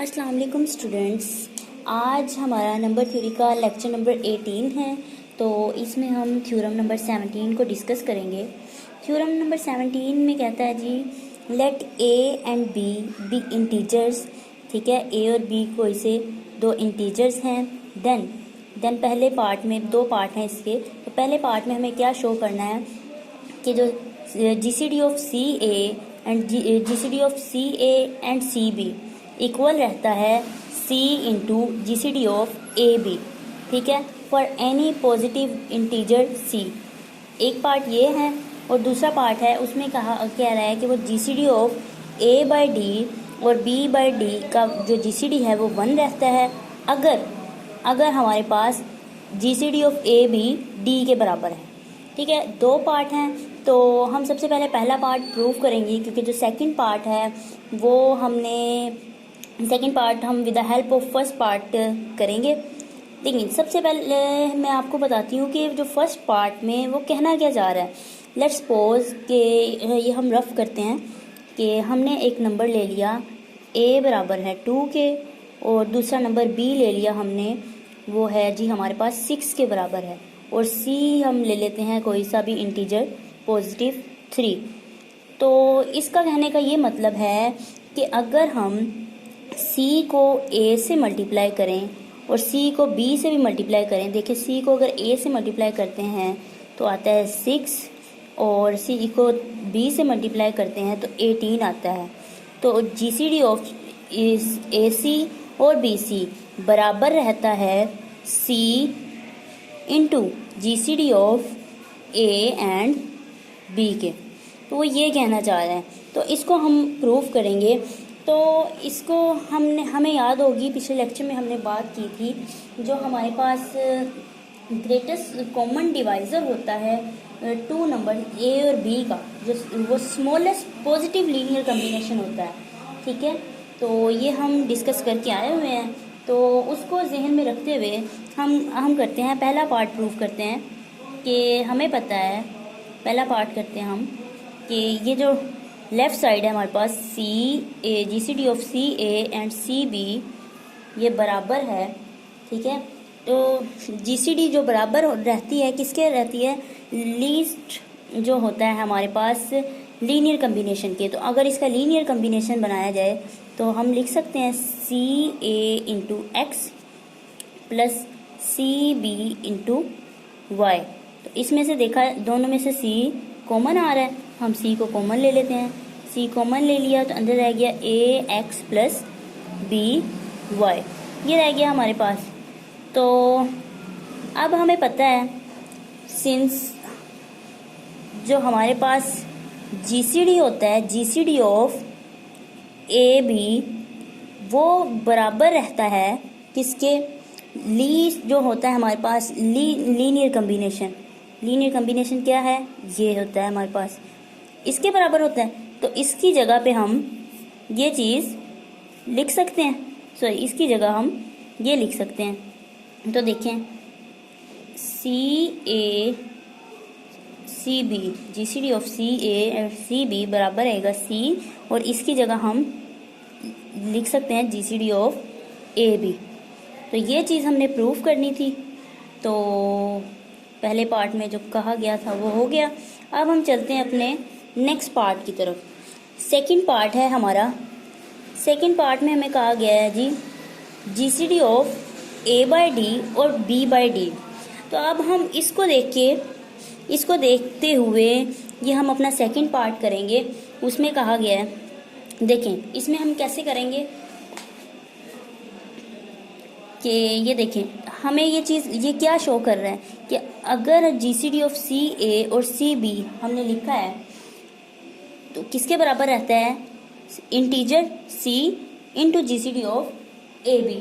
अस्सलाम वालेकुम स्टूडेंट्स। आज हमारा नंबर थ्योरी का लेक्चर नंबर 18 है। तो इसमें हम थ्योरम नंबर 17 को डिस्कस करेंगे। थ्योरम नंबर 17 में कहता है जी, let A and B integers. ठीक है, ए और बी कोई से दो इंटीजर्स हैं। देन पहले पार्ट में दो पार्ट हैं इसके। तो पहले पार्ट में हमें क्या शो करना है कि जो GCD of C A and GCD of C A and C B equal रहता है C into G C D of A B. ठीक है, for any positive integer C। एक पार्ट ये है और दूसरा पार्ट है उसमें कह रहा है कि वो G C D of A by D और बी बाई डी का जो जी सी डी है वो 1 रहता है अगर हमारे पास जी सी डी ऑफ ए भी डी के बराबर है। ठीक है, दो पार्ट हैं तो हम सबसे पहले पहला पार्ट प्रूव करेंगे, क्योंकि जो सेकंड पार्ट है वो सेकंड पार्ट हम with the help of first part करेंगे। लेकिन सबसे पहले मैं आपको बताती हूँ कि जो फर्स्ट पार्ट में वो कहना क्या जा रहा है। लेट्स सपोज कि ये हम रफ करते हैं कि हमने एक नंबर ले लिया a बराबर है 2 के और दूसरा नंबर b ले लिया हमने, वो है जी हमारे पास 6 के बराबर है, और c हम ले लेते हैं कोई सा भी इंटीजर पॉजिटिव 3। तो इसका कहने का ये मतलब है कि अगर हम c को a से मल्टीप्लाई करें और c को b से भी मल्टीप्लाई करें। देखिए, c को अगर a से मल्टीप्लाई करते हैं तो आता है 6 और c को b से मल्टीप्लाई करते हैं तो 18 आता है। तो जी सी डी ऑफ ए सी और बी सी बराबर रहता है c into G C D of A and B के। तो वो ये कहना चाह रहा है, तो इसको हम प्रूव करेंगे। तो इसको हमें याद होगी पिछले लेक्चर में हमने बात की थी, जो हमारे पास ग्रेटेस्ट कॉमन डिवाइज़र होता है टू नंबर ए और बी का, जो वो स्मॉलेस्ट पॉजिटिव लीनियर कम्बिनेशन होता है। ठीक है, तो ये हम डिस्कस करके आए हुए हैं, तो उसको जहन में रखते हुए हम करते हैं पहला पार्ट प्रूव करते हैं कि हमें पता है। पहला पार्ट करते हैं हम कि ये जो लेफ़्ट साइड है हमारे पास C A G C D of C A and C B ये बराबर है। ठीक है, तो जी सी डी जो बराबर रहती है किसके रहती है, लीस्ट जो होता है हमारे पास लीनियर कम्बिनेशन के। तो अगर इसका लीनियर कम्बिनेशन बनाया जाए तो हम लिख सकते हैं C A into X plus C B into Y. तो इसमें से देखा दोनों में से सी कॉमन आ रहा है, हम सी को कॉमन ले लेते हैं। सी कॉमन ले लिया तो अंदर रह गया ए एक्स प्लस बी वाई, ये रह गया हमारे पास। तो अब हमें पता है सिंस जो हमारे पास जीसीडी होता है, जीसीडी ऑफ ए बी वो बराबर रहता है किसके, लीस्ट जो होता है हमारे पास लीनियर कम्बिनेशन। लीनियर कम्बिनेशन क्या है, ये होता है हमारे पास, इसके बराबर होता है। तो इसकी जगह पे हम ये चीज़ लिख सकते हैं, सॉरी इसकी जगह हम ये लिख सकते हैं। तो देखें C A C B G C D of C A C B बराबर रहेगा सी, और इसकी जगह हम लिख सकते हैं G C D of A B. तो ये चीज़ हमने प्रूव करनी थी। तो पहले पार्ट में जो कहा गया था वो हो गया। अब हम चलते हैं अपने नेक्स्ट पार्ट की तरफ। सेकंड पार्ट है हमारा। सेकंड पार्ट में हमें कहा गया है जी GCD of A by D और बी बाई डी। तो अब हम इसको देखते हुए ये हम अपना सेकंड पार्ट करेंगे। उसमें कहा गया है, देखें इसमें हम कैसे करेंगे कि ये देखें हमें ये क्या शो कर रहा है कि अगर जीसीडी ऑफ सी ए और सी बी हमने लिखा है तो किसके बराबर रहता है, integer C into G C D of A B.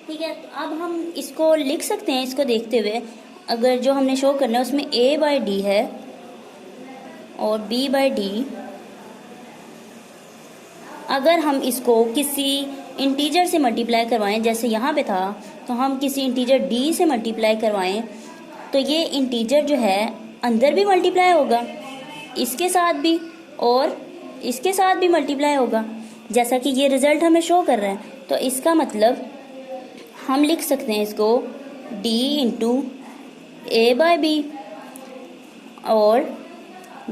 ठीक है, तो अब हम इसको लिख सकते हैं। इसको देखते हुए अगर जो हमने शो करना है उसमें ए बाई डी है और बी बाई डी, अगर हम इसको किसी इंटीजर से मल्टीप्लाई करवाएं, जैसे यहाँ पे था, तो हम किसी इंटीजर डी से मल्टीप्लाई करवाएं तो ये इंटीजर जो है अंदर भी मल्टीप्लाई होगा, इसके साथ भी और इसके साथ भी मल्टीप्लाई होगा। जैसा कि ये रिजल्ट हमें शो कर रहा है। तो इसका मतलब हम लिख सकते हैं इसको D into A by B और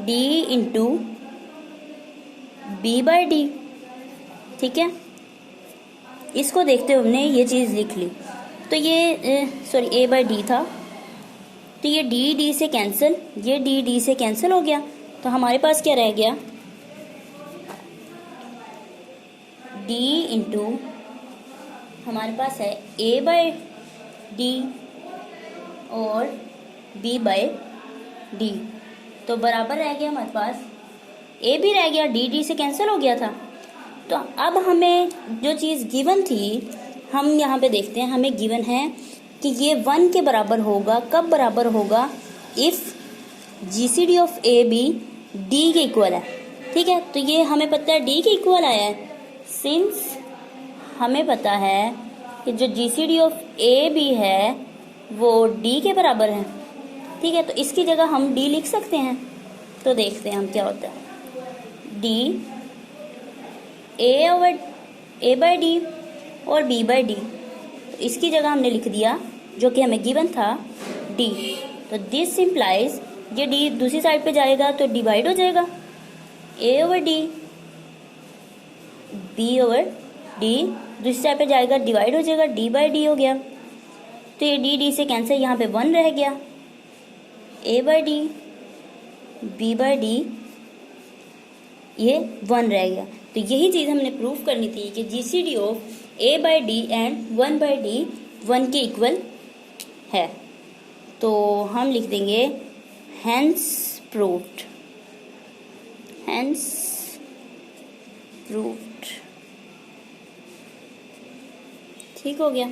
D into B by D. ठीक है, इसको देखते हुए हमने ये चीज़ लिख ली। तो ये सॉरी A बाई डी था, तो ये D से कैंसिल, ये D से कैंसिल हो गया। तो हमारे पास क्या रह गया, D इंटू हमारे पास है A बाई डी और B बाई डी, तो बराबर रह गया हमारे पास, A भी रह गया, D से कैंसिल हो गया था। तो अब हमें जो चीज़ गिवन थी, हम यहाँ पे देखते हैं, हमें गिवन है कि ये 1 के बराबर होगा। कब बराबर होगा, if GCD of A B D के इक्वल है। ठीक है, तो ये हमें पता है D के इक्वल आया है, सिंस हमें पता है कि जो GCD ऑफ A B है वो D के बराबर है। ठीक है, तो इसकी जगह हम D लिख सकते हैं। तो देखते हैं हम क्या होता है, D A बाई डी और B बाई डी, तो इसकी जगह हमने लिख दिया जो कि हमें गिवन था D। तो दिस इम्प्लाइज ये D दूसरी साइड पे जाएगा तो डिवाइड हो जाएगा, A over D, B over D दूसरी साइड पे जाएगा डिवाइड हो जाएगा, D बाई डी हो गया। तो ये D से कैंसिल, यहाँ पे 1 रह गया, A by D B by D ये 1 रह गया। तो यही चीज़ हमने प्रूव करनी थी कि GCD of A by D and 1 by D 1 के इक्वल है। तो हम लिख देंगे हैंस प्रूव्ड, हैंस प्रूव्ड। ठीक हो गया।